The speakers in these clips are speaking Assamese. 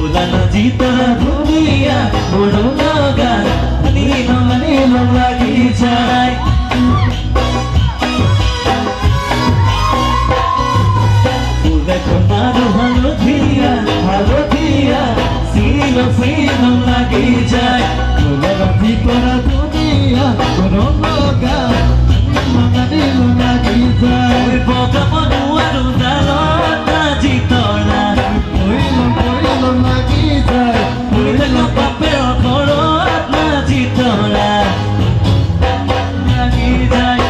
Ulana jitara dunia Urunaga Nino lagi jai Ule konado halodia Sino lagi jai Ulana jitara dunia Urunaga Nino lagi jai Ui boga manua Rudalona jitora Tengo papel color magitora Nagidai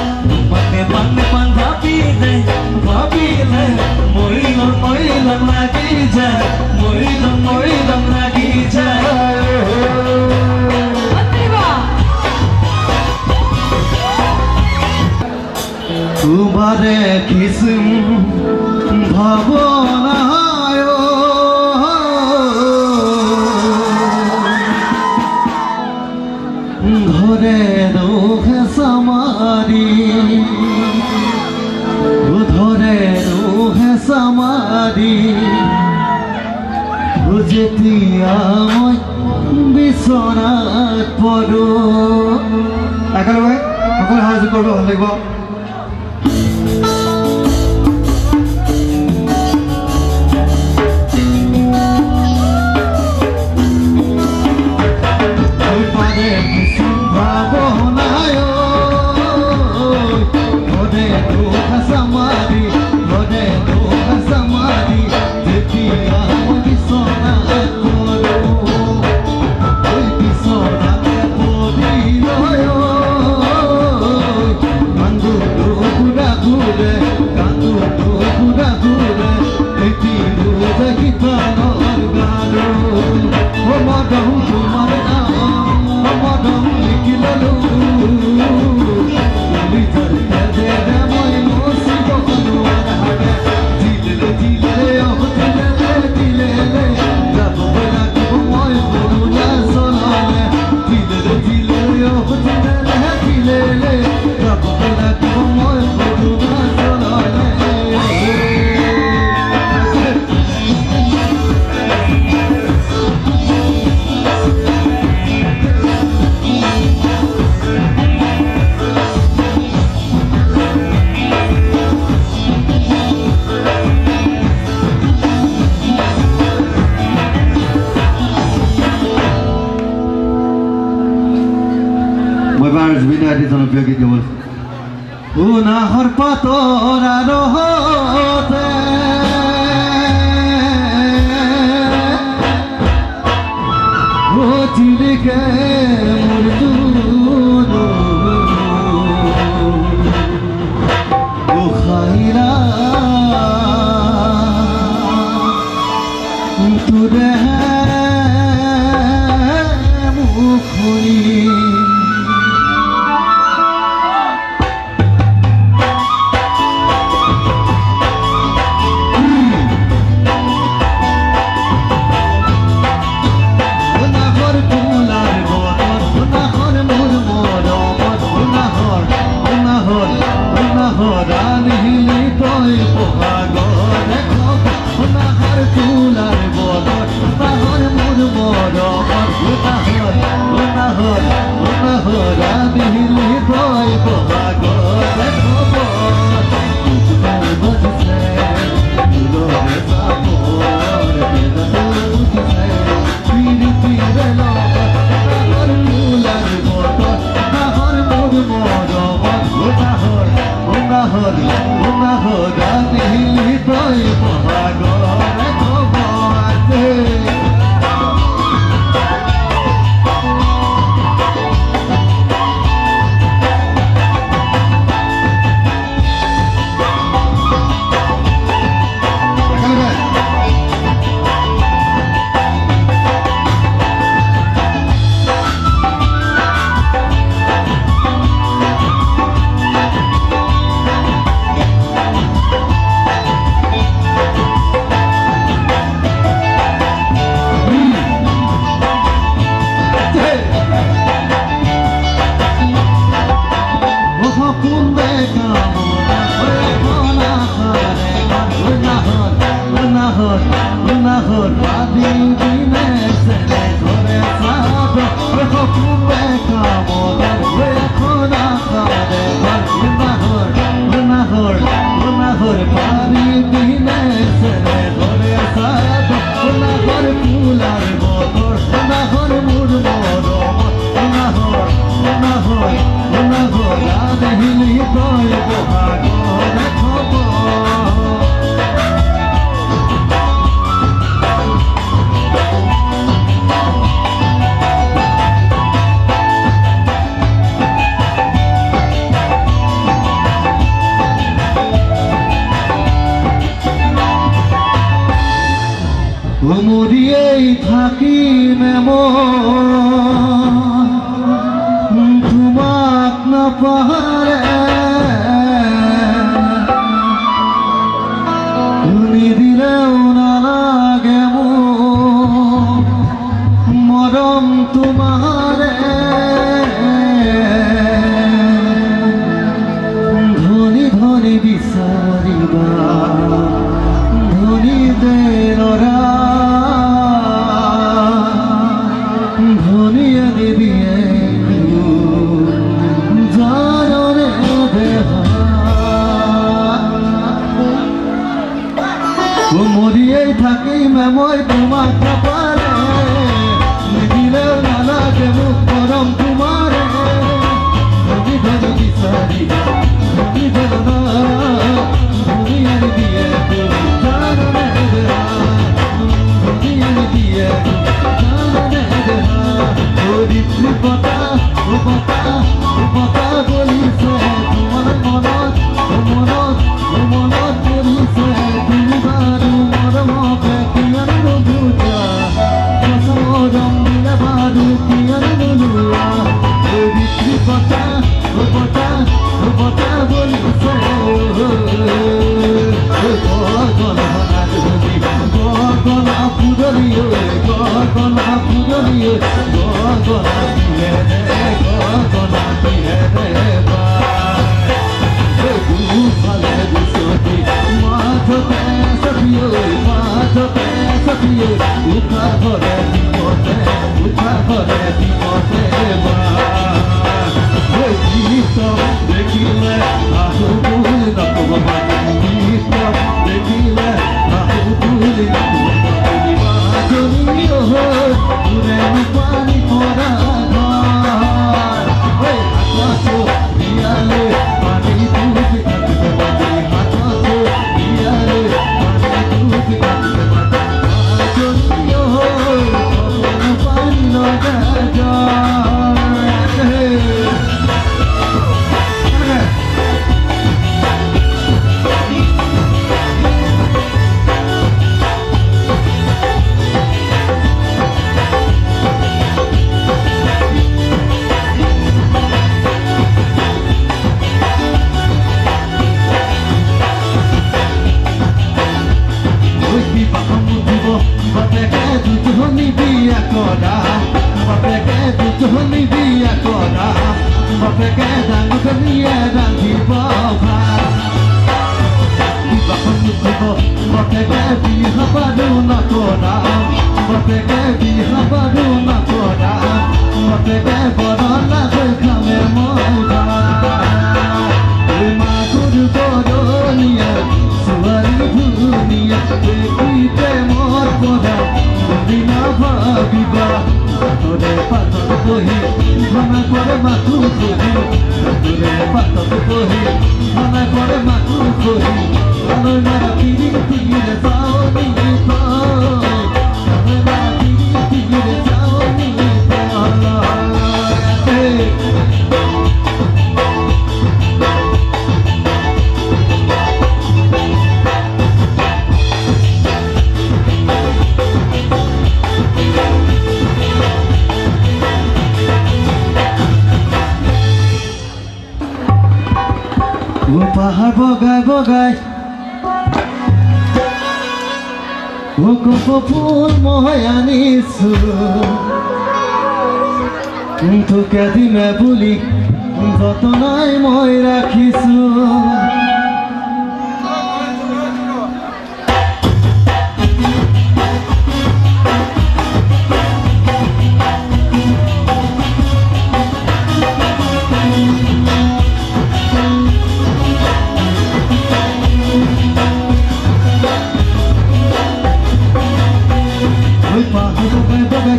Pande pan papile Muy long nagidai Muy long nagidai Tumhare kism bhavona ধরে রোখ সামারি ধরে রোখ সামারি যেতি আমায় বিছনাত পড়ো একেলগে সকলে সাহায্য করবে ভাল লাগিব Unahar patora rohote Rotilike murduno Ukhaira Tude mukhuni Unahor, Unahor, Unahor, মৰিয়েই থাকিম মই তোমাক নাপাহৰে নিদিলেও নালাগে মোক মৰম তোমাৰে ধনী ধনী বিচাৰিবা ধনী দেলৰা ধনীয়ে নিদিয়ে জানৰে দেহা মৰিয়েই থাকিম মই তোমাক নাপালে নিদিলেও নালাগে মোক মৰম তোমাৰে ধনী ধনী বিচাৰি ধনী ধনী ধনীয়ে নিদিয়ে জানৰে দেহা ধনীয়ে নিদিয়ে জানৰে দেহা ধৰিত্ৰী বতাহ বতাহ বলিছে তোমাৰ মনত বলিছে তুমি বাৰু মৰমকে কিমান নুবুজা মৰম দিলে বাৰু কিমান নুলোৱা ধৰিত্ৰী বতাহ বলিছে গগনা ফুৰলিয়ে গগনা ফুৰলিয়ে গগনা দিয়ে বা দুফালে দুচকী মাজতে চাপিয়ে উঠা ঘৰে বিপদে বা গীত দেখিলে আহু বুলি নকব গীত দেখিলে আহু বুলি নকব দূৰে পানী পৰা ঘৰ আকাশো দিয়ালে পানী ডুবি থাকিব আকাশো দিয়ালে পানী ডুবি থাকিব পানী লগা বাপেকে দুজনী বিয়া কৰা বাপেকে ডাঙৰজনীয়ে ৰান্ধিব ভাত বিবাহত নুঠিব বাপেকে বিয়া বাৰু নকৰা বাপেকে বৰলা হৈ খামে মজা মাগুৰ বৰণীয়া ছোৱালী ধুনীয়া দেখিতে মন কৰা দিনা ভাবিবা পাতত বহি মনে কৰে মাথো খহি পাতত বহি মনে কৰে মাথো খহি মাৰা পিৰি পিৰিৰে চাওনি মাৰা পিৰি পিৰিৰে চাওনি পাহাৰ বগাই কপৌ ফুল মই আনিছো তোকে দিমে বুলি যতনাই মই ৰাখিছো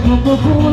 কপৌ ফুল